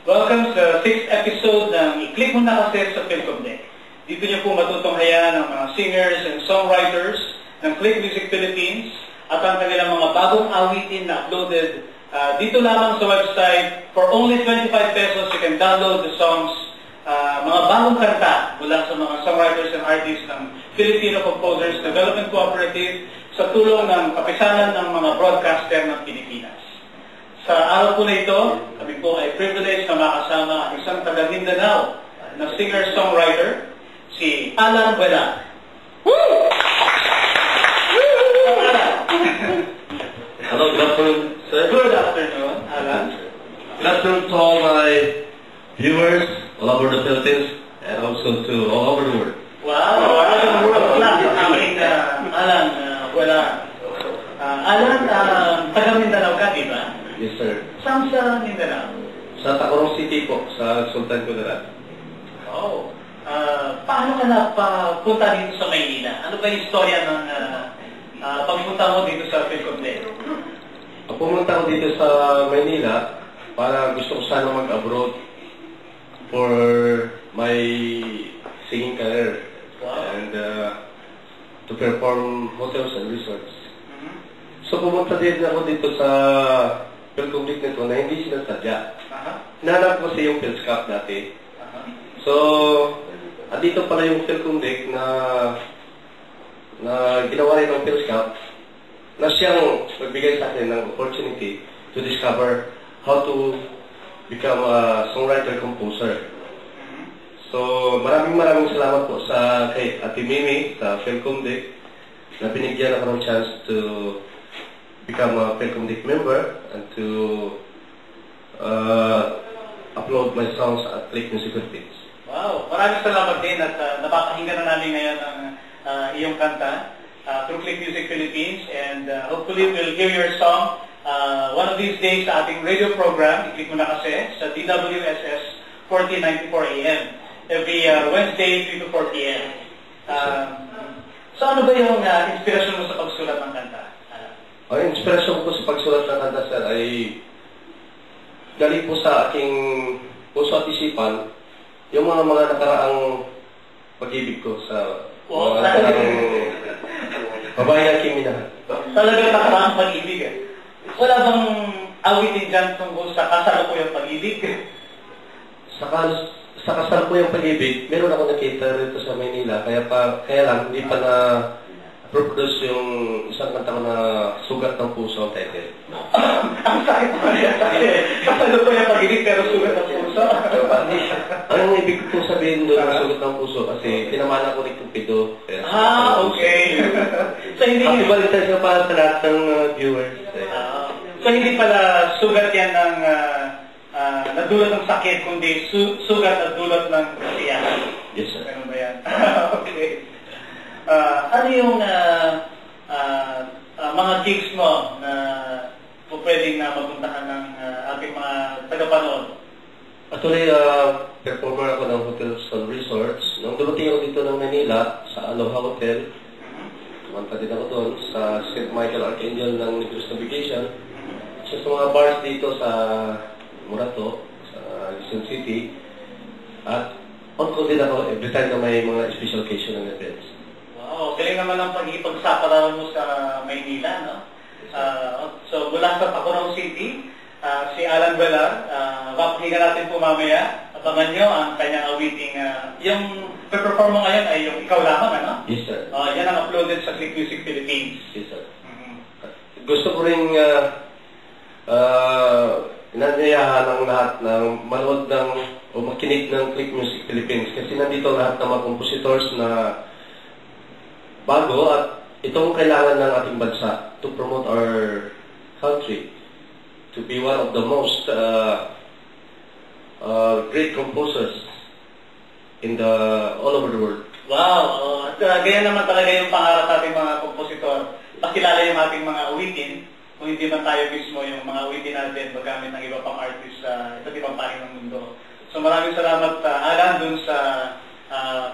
Welcome sa 6th episode ng I-Click Mo Na Kasi sa PhilComDec. Dito niyo po matutunghayan ang mga singers and songwriters ng Click Music Philippines at ang kanilang mga bagong awitin na uploaded dito lamang sa website. For only 25 pesos, you can download the songs, mga bagong kanta mula sa mga songwriters and artists ng Filipino Composers Development Cooperative sa tulong ng kapisanan ng mga broadcaster ng Pilipinas. Sa araw po na ito, kami po ay privileged na makasama ang isang taga-Mindanao na singer-songwriter, si Alan Buela. Hello, good afternoon, sir. Good afternoon, Alan. Good afternoon to all my viewers all over the Philippines and also to all over the world. Wow, ang world-class ang aming Alan Buela. Alan, taga-Mindanao ka, di ba? Yes, sir. Saan sa Mindanao? Sa Tacloban City po, sa Sultan Kudarat. Oh. Paano ka napunta dito sa Maynila? Ano ba yung istorya ng pagpunta mo dito sa PhilComDec? Pumunta ako dito sa Maynila para gusto ko sana mag-abroad for my singing career. Wow. And to perform hotels and resorts. So pumunta din ako dito sa PhilComDec nito na hindi sinasadya. Hinanap ko yung PhilSCAP dati. So, andito pala yung PhilComDec na ginawa rin ng PhilSCAP na siyang magbigay sa akin ng opportunity to discover how to become a songwriter-composer. So, maraming salamat po sa kay Ate Mimi sa PhilComDec na binigyan ako ng chance to become a PhilComDec member and to upload my songs at Click Music Philippines. Wow, maraming salamat din at napapakinggan na namin ngayon ang iyong kanta through Click Music Philippines, and hopefully we'll hear your song one of these days sa ating radio program, I-Click Mo Na Kasi, sa DWSS 1494 AM every Wednesday 3 to 4 PM. So ano ba yung inspirasyon mo sa pagsulat ng kanta? Ang inspirasyon ko sa pagsulat ng kanta, sir, ay galing po sa aking puso at isipan yung mga nakaraang pag-ibig ko sa mga nakaraang babae na kiminahan. Talagang nakaraang pag-ibig eh. Wala bang awitin dyan tungkol sa kasalukuyang pag-ibig? Sa kasalukuyang pag-ibig, meron ako nakita rito sa Maynila, kaya lang hindi pa na produce yung isang kanta ko na Sugat ng Puso ang title. Ang sakit pa rin. Kasalukuyang pag-ibig pero sugat ng puso. Ang ibig kong sabihin doon ng Sugat ng Puso kasi tinamaan ako ni Cupido. Okay. So hindi Balitan siya para sa lahat ng viewers. So hindi pala sugat yan ng nadulot ng sakit, kundi sugat at dulot ng kasiyahan. Yes, sir. Ano ba yan? Okay. Ano yung mga gigs mo na pwedeng na mapuntahan ng ating mga tagapanood? Actually, performer ako ng hotels and resorts. Nung dumating ako dito ng Manila, sa Aloha Hotel, kumanta din ako doon sa St. Michael Archangel ng Negros Navigation. Sa mga bars dito sa Murato, sa Quezon City. At on ko din ako every time na may mga special occasion and events. Wow, galing naman ang pag-ipagsapalaran mo sa Maynila, no? So, mula sa Tacloban City, si Alan Buela, papakinggan natin po mamaya. Abangan nyo ang kanyang awiting, yung perform mo ngayon ay yung Ikaw Lamang, ano? Yes, sir. Yan ang uploaded sa Click Music Philippines. Yes, sir. Gusto ko rin inanyayahan ang lahat ng manood o makinig ng Click Music Philippines kasi nandito lahat ng mga compositors na bago at itong kailangan ng ating bansa to promote our country to be one of the most great composers in all over the world. Wow! Ganyan naman talaga yung pangarap ating mga kompositor. Pakilala yung ating mga awitin, kung hindi man tayo mismo yung mga awitin natin magamit ng iba pang artist sa iba't ibang panig ng mundo. So maraming salamat, Alan, dun sa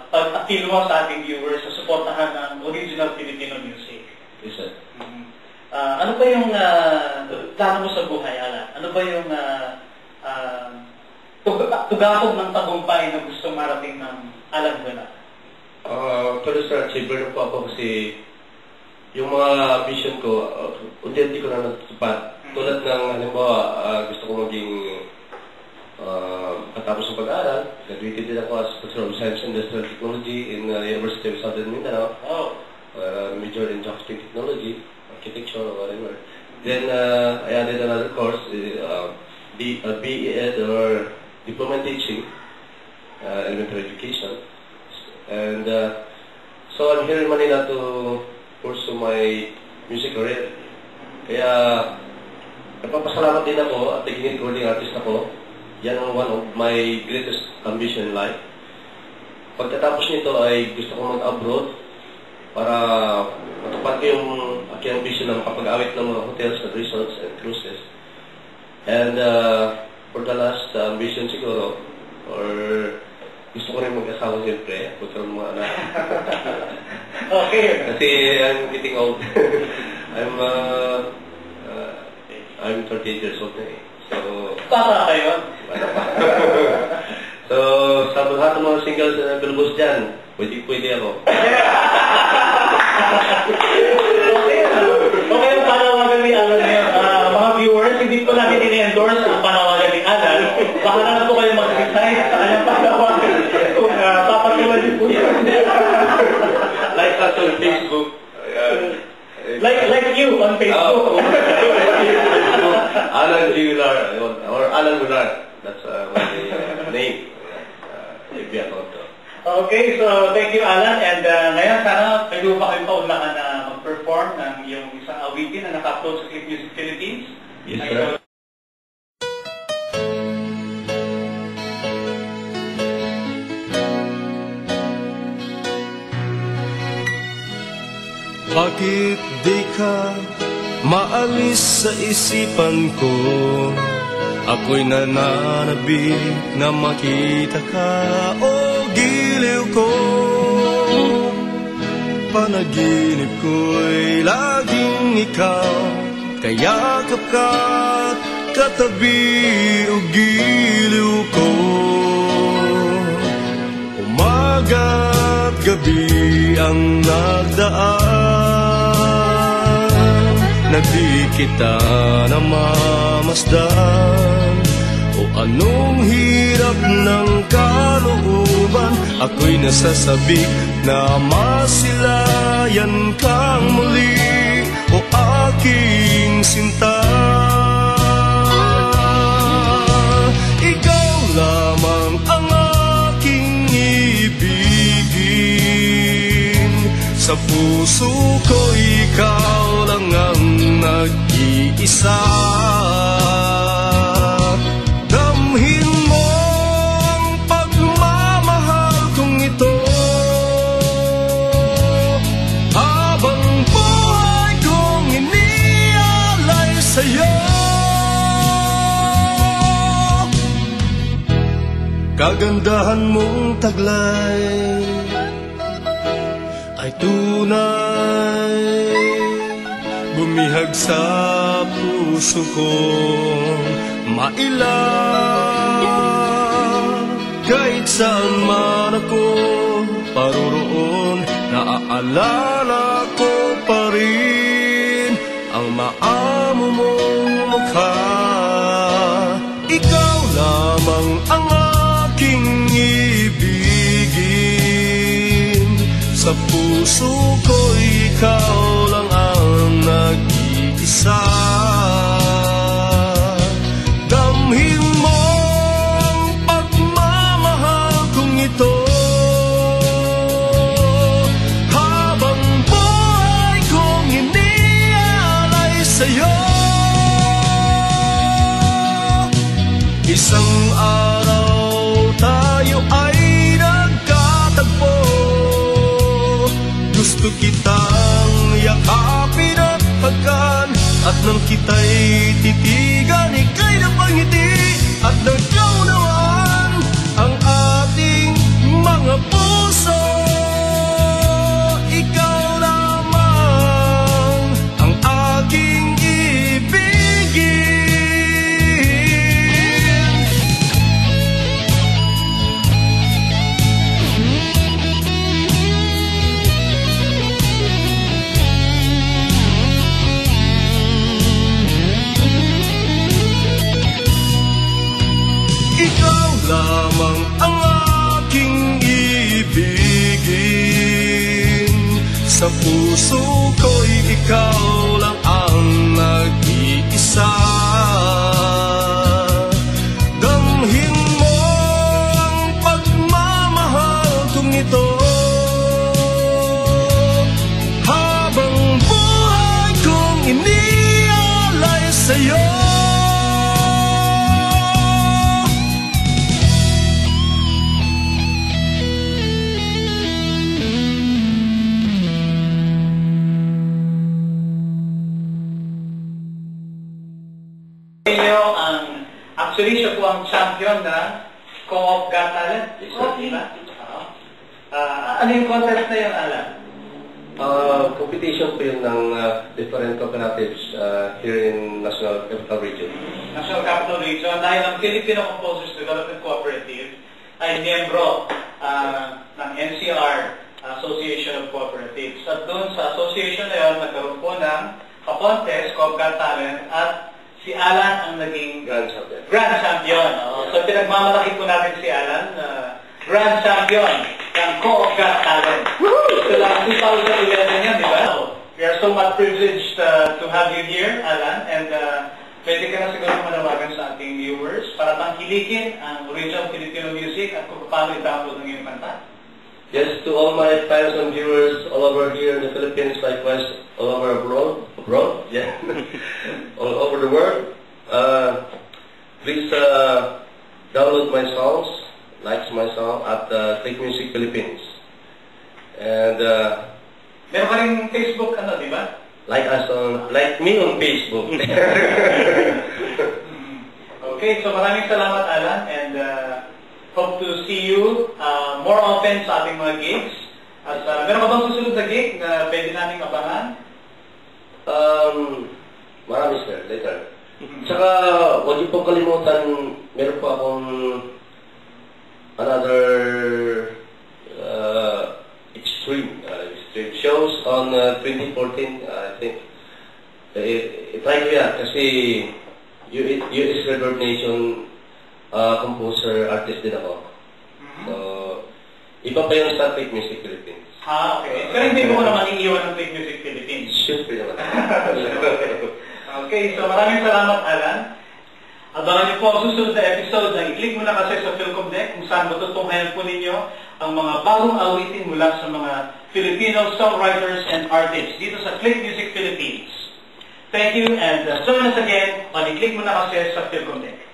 pag-appeal mo sa ating viewers sa suportahan ng original Filipino music. Yes, sir. Ano ba yung plano mo sa buhay, Alan? Ano ba yung tugakog ng tagumpay na gusto marating ng Alan Buena? Pero sir, achiever po ako kasi yung mga vision ko, unti-unti ko na natutupad. Tulad ng, halimbawa, gusto ko maging katapos ng pag-aaral. Graduated din ako as Bachelor of Science in Industrial Technology in University of Southern Mindanao. Major in Drafting Technology, Architecture, or whatever. Then I added another course, BEd or Diploma in Teaching, Elementary Education. And so I'm here in Manila to pursue my music career. Kaya nagpapasalamat din ako at naging recording artist ako. Yan ang one of my greatest ambition in life. Pagkatapos nito ay gusto ko mag-abroad para matupad ko yung aking ambition na makapag-awit ng mga hotels and resorts and cruises. And for the last ambition siguro, or gusto ko rin mag-asawa siyempre, magkaroon ng mga anak. Okay. Kasi I'm getting old. I'm 38 years old na eh. So, Bata kayo? So, sa lahat ng mga singles na bilbos dyan, pwede ako. Okay ang panawagan ni Alan ngayon. Mga viewers, hindi po namin ini-endorse ang panawagan ni Alan. Baka na po kayo mag-decide sa kanyang panawagan kung papatulan niyo po yun. Like us on Facebook. Like you on Facebook. Alan Villar, or Alan Villar. That's my name. FB account. Okay, so thank you Alan. And ngayon sana pwede ba kayo paunlakan na mag-perform ng iyong isang awitin na naka-upload sa Click Music Philippines? Yes, sir. Bakit di ka maalis sa isipan ko? Ako'y nananabik na makita ka, o giliw ko. Panaginip ko'y laging ikaw, kayakap ka't katabi, o giliw ko. Umaga't gabi ang nagdaan, na di kita namamasdan. O anong hirap ng kalooban, ako'y nasasabik na masilayan kang muli, o aking sinta. Ikaw lamang ang aking ibigin, sa puso ko ikaw lang ang nag-iisa. Damhin mo ang pagmamahal kong ito, habang buhay kong inialay sa'yo. Kagandahan mong taglay ay tunay, bumihag sa puso kong mailang. Kahit saan man ako paroroon, naaalala ko pa rin ang maamo mong mukha. Ikaw lamang ang aking ibigin, sa puso ko ikaw lang ang nag-iisa. Damhin mo ang pagmamahal kong ito, habang buhay kong inialay sa'yo. Isang araw tayo ay nagkatagpo, gusto kitang yakapin at pagkan, at nang kita'y titigan, ika'y napangiti at nagkaunawaan ang ating mga puso. Ikaw lamang ang aking ibigin. ikaw lamang ang aking ibigin. Sa puso ko'y ikaw lang ang nag-iisa. Damhin mo ang pagmamahal kong ito, habang buhay kong inialay sa'yo. Actually, siya po ang champion na Co-op Got Talent. Yes, sir. Diba? Ano yung contest na yun, Alan? Competition po yun ng different cooperatives here in National Capital Region. National Capital Region, dahil ang Filipino Composers Development Cooperative ay miyembro ng NCR, Association of Cooperatives. At doon sa association na yun, nagkaroon po ng contest, Co-op Got Talent, at si Alan ang naging Grand Champion. Grand Champion. So pinagmamalaki po natin si Alan, Grand Champion ng Co-op Got Talent. So lang 2011 yan, di ba? We are so much privileged to have you here, Alan, and pwede ka na siguro manawagan sa ating viewers para tangkilikin ang original Filipino music at kung paano i-download ng iyong kanta. Yes, to all my fans and viewers all over here in the Philippines, likewise all over abroad, yeah, all over the world. Please download my songs, like my song at Click Music Philippines. And meron ka rin Facebook, di ba? Like me on Facebook. Okay, so maraming salamat, Alan, and hope to see you more often sa ating mga gigs. At meron ka bang susunod na gig na pwede nating abangan? Marami, sir, later. Tsaka, huwag niyo pong kalimutan, meron po akong another extreme shows on 2014, I think. Try ko yan, kasi US Reverb Nation composer, artist din ako. So, iba pa yung sa Click Music Philippines. Okay. Pero hindi mo naman iiwan ng Click Music Philippines. Siyempre naman. Okay, so maraming salamat, Alan. Abangan niyo po ang susunod na episode na i-click mo na kasi sa PhilcomDeck kung saan matutunghayan po ninyo ang mga bagong awitin mula sa mga Filipino songwriters and artists dito sa Click Music Philippines. Thank you and join us again on i-click mo na kasi sa PhilcomDeck.